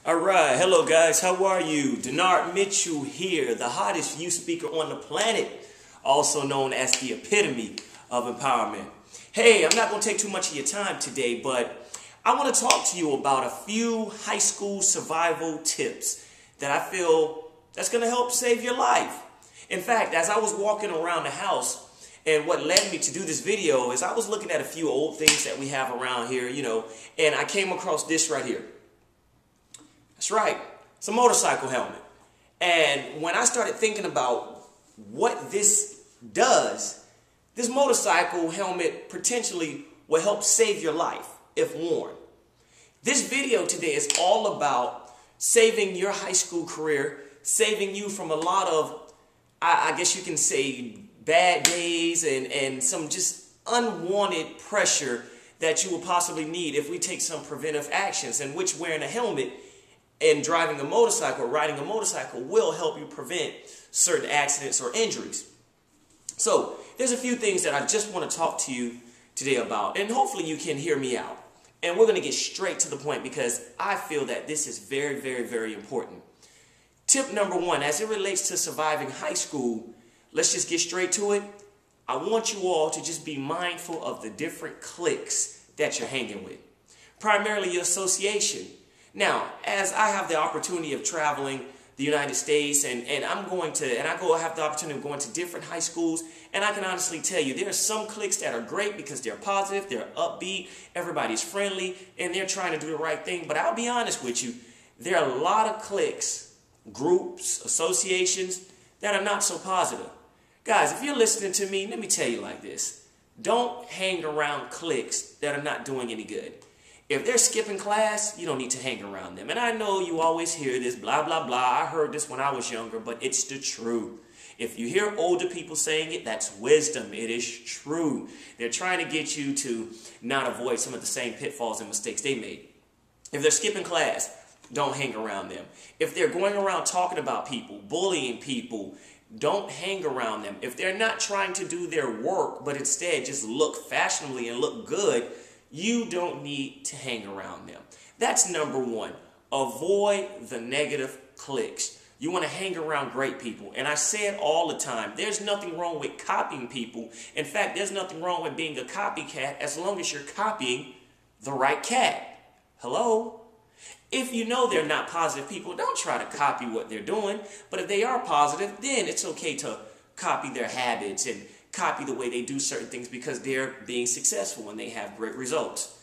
Alright, hello guys, how are you? Dennard Mitchell here, the hottest youth speaker on the planet, also known as the epitome of empowerment. Hey, I'm not going to take too much of your time today, but I want to talk to you about a few high school survival tips that I feel that's going to help save your life. In fact, as I was walking around the house, and what led me to do this video is I was looking at a few old things that we have around here, and I came across this right here. That's right, it's a motorcycle helmet. And when I started thinking about what this does, this motorcycle helmet potentially will help save your life if worn. This video today is all about saving your high school career, saving you from a lot of, I guess you can say, bad days and some just unwanted pressure that you will possibly need if we take some preventive actions, in which wearing a helmet and driving a motorcycle or riding a motorcycle will help you prevent certain accidents or injuries. So there's a few things that I just want to talk to you today about, and hopefully you can hear me out. And we're going to get straight to the point because I feel that this is very, very, very important. Tip number one, as it relates to surviving high school, let's just get straight to it. I want you all to just be mindful of the different cliques that you're hanging with, primarily your association. Now, as I have the opportunity of traveling the United States and I have the opportunity of going to different high schools, and I can honestly tell you there are some cliques that are great because they're positive, they're upbeat, everybody's friendly, and they're trying to do the right thing. But I'll be honest with you, there are a lot of cliques, groups, associations that are not so positive. Guys, if you're listening to me, let me tell you like this. Don't hang around cliques that are not doing any good. If they're skipping class, you don't need to hang around them. And I know you always hear this, blah, blah, blah. I heard this when I was younger, but it's the truth. If you hear older people saying it, that's wisdom. It is true. They're trying to get you to not avoid some of the same pitfalls and mistakes they made. If they're skipping class, don't hang around them. If they're going around talking about people, bullying people, don't hang around them. If they're not trying to do their work, but instead just look fashionably and look good, you don't need to hang around them. That's number one. Avoid the negative cliques. You want to hang around great people. And I say it all the time. There's nothing wrong with copying people. In fact, there's nothing wrong with being a copycat as long as you're copying the right cat. Hello? If you know they're not positive people, don't try to copy what they're doing. But if they are positive, then it's okay to copy their habits and copy the way they do certain things because they're being successful and they have great results.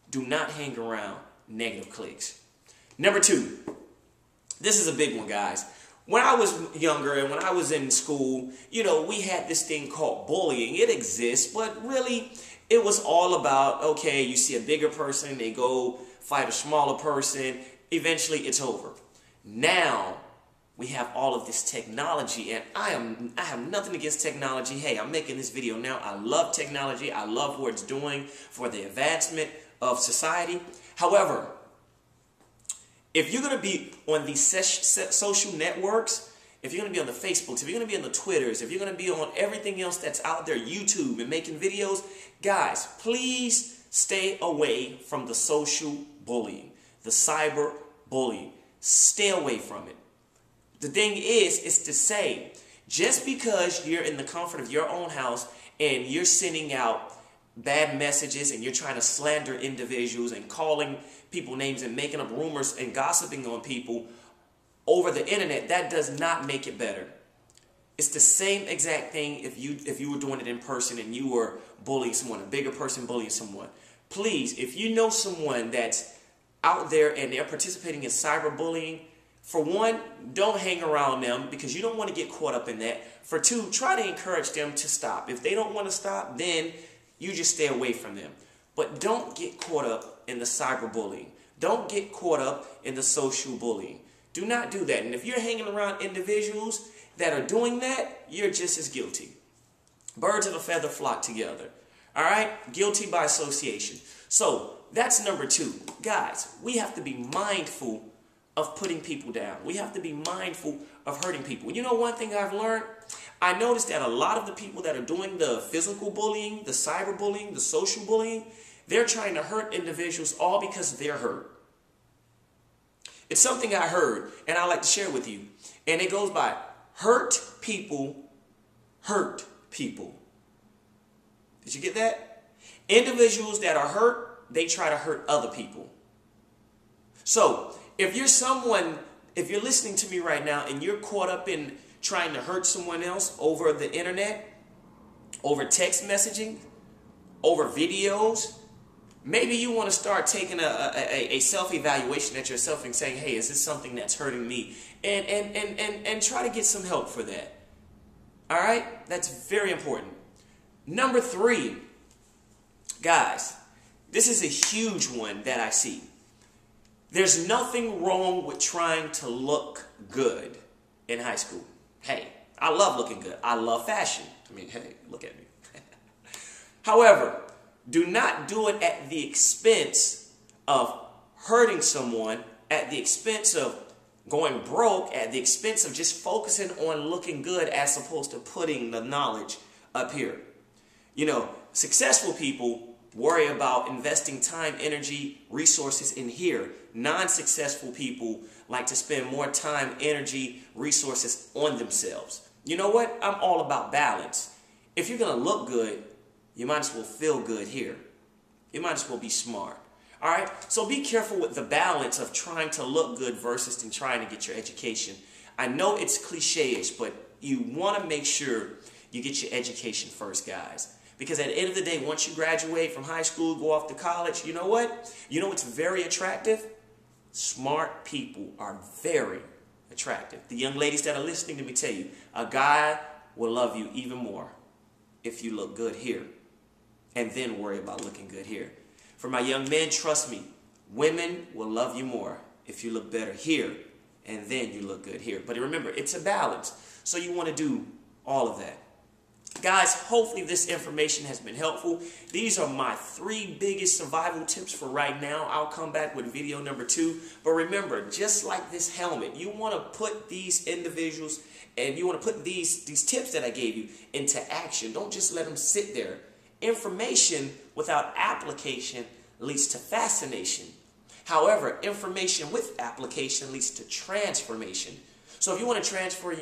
Do not hang around negative cliques. Number two, this is a big one, guys. When I was younger and when I was in school, we had this thing called bullying. It exists, but really it was all about, okay, you see a bigger person, they go fight a smaller person, eventually it's over. Now, we have all of this technology, and I have nothing against technology. Hey, I'm making this video now. I love technology. I love what it's doing for the advancement of society. However, if you're going to be on these social networks, if you're going to be on the Facebooks, if you're going to be on the Twitters, if you're going to be on everything else that's out there, YouTube, and making videos, guys, please stay away from the social bullying, the cyber bullying. Stay away from it. The thing is, it's to say, just because you're in the comfort of your own house and you're sending out bad messages and you're trying to slander individuals and calling people names and making up rumors and gossiping on people over the internet, that does not make it better. It's the same exact thing if you were doing it in person and you were bullying someone, a bigger person bullying someone. Please, if you know someone that's out there and they're participating in cyberbullying, for one, don't hang around them because you don't want to get caught up in that. For two, try to encourage them to stop. If they don't want to stop, then you just stay away from them. But don't get caught up in the cyberbullying. Don't get caught up in the social bullying. Do not do that. And if you're hanging around individuals that are doing that, you're just as guilty. Birds of a feather flock together. All right? Guilty by association. So that's number two. Guys, we have to be mindful of putting people down. We have to be mindful of hurting people. You know one thing I've learned? I noticed that a lot of the people that are doing the physical bullying, the cyberbullying, the social bullying, they're trying to hurt individuals all because they're hurt. It's something I heard, and I like to share with you. And it goes by, hurt people hurt people. Did you get that? Individuals that are hurt, they try to hurt other people. So, if you're listening to me right now and you're caught up in trying to hurt someone else over the internet, over text messaging, over videos, maybe you want to start taking a self-evaluation at yourself and saying, hey, is this something that's hurting me? And try to get some help for that. All right? That's very important. Number 3, guys, this is a huge one that I see. There's nothing wrong with trying to look good in high school. Hey, I love looking good. I love fashion. I mean, hey, look at me. However, do not do it at the expense of hurting someone, at the expense of going broke, at the expense of just focusing on looking good as opposed to putting the knowledge up here. You know, successful people worry about investing time, energy, resources in here. Non-successful people like to spend more time, energy, resources on themselves. You know what? I'm all about balance. If you're going to look good, you might as well feel good here. You might as well be smart. All right? So be careful with the balance of trying to look good versus trying to get your education. I know it's cliche-ish, but you want to make sure you get your education first, guys. Because at the end of the day, once you graduate from high school, go off to college, you know what? You know what's very attractive? Smart people are very attractive. The young ladies that are listening to me tell you, a guy will love you even more if you look good here. And then worry about looking good here. For my young men, trust me, women will love you more if you look better here and then you look good here. But remember, it's a balance. So you want to do all of that. Guys, hopefully this information has been helpful. These are my 3 biggest survival tips for right now. I'll come back with video number 2. But remember, just like this helmet, you want to put these individuals and you want to put these tips that I gave you into action. Don't just let them sit there. Information without application leads to fascination. However, information with application leads to transformation. So if you want to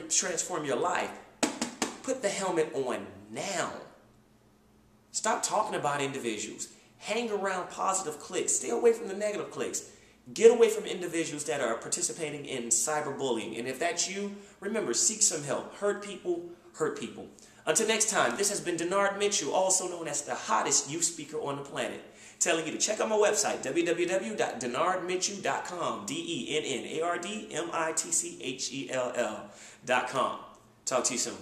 transform your life, put the helmet on now. Stop talking about individuals. Hang around positive cliques. Stay away from the negative cliques. Get away from individuals that are participating in cyberbullying. And if that's you, remember, seek some help. Hurt people, hurt people. Until next time, this has been Dennard Mitchell, also known as the hottest youth speaker on the planet, telling you to check out my website, www.dennardmitchell.com, DENNARDMITCHELL.com. Talk to you soon.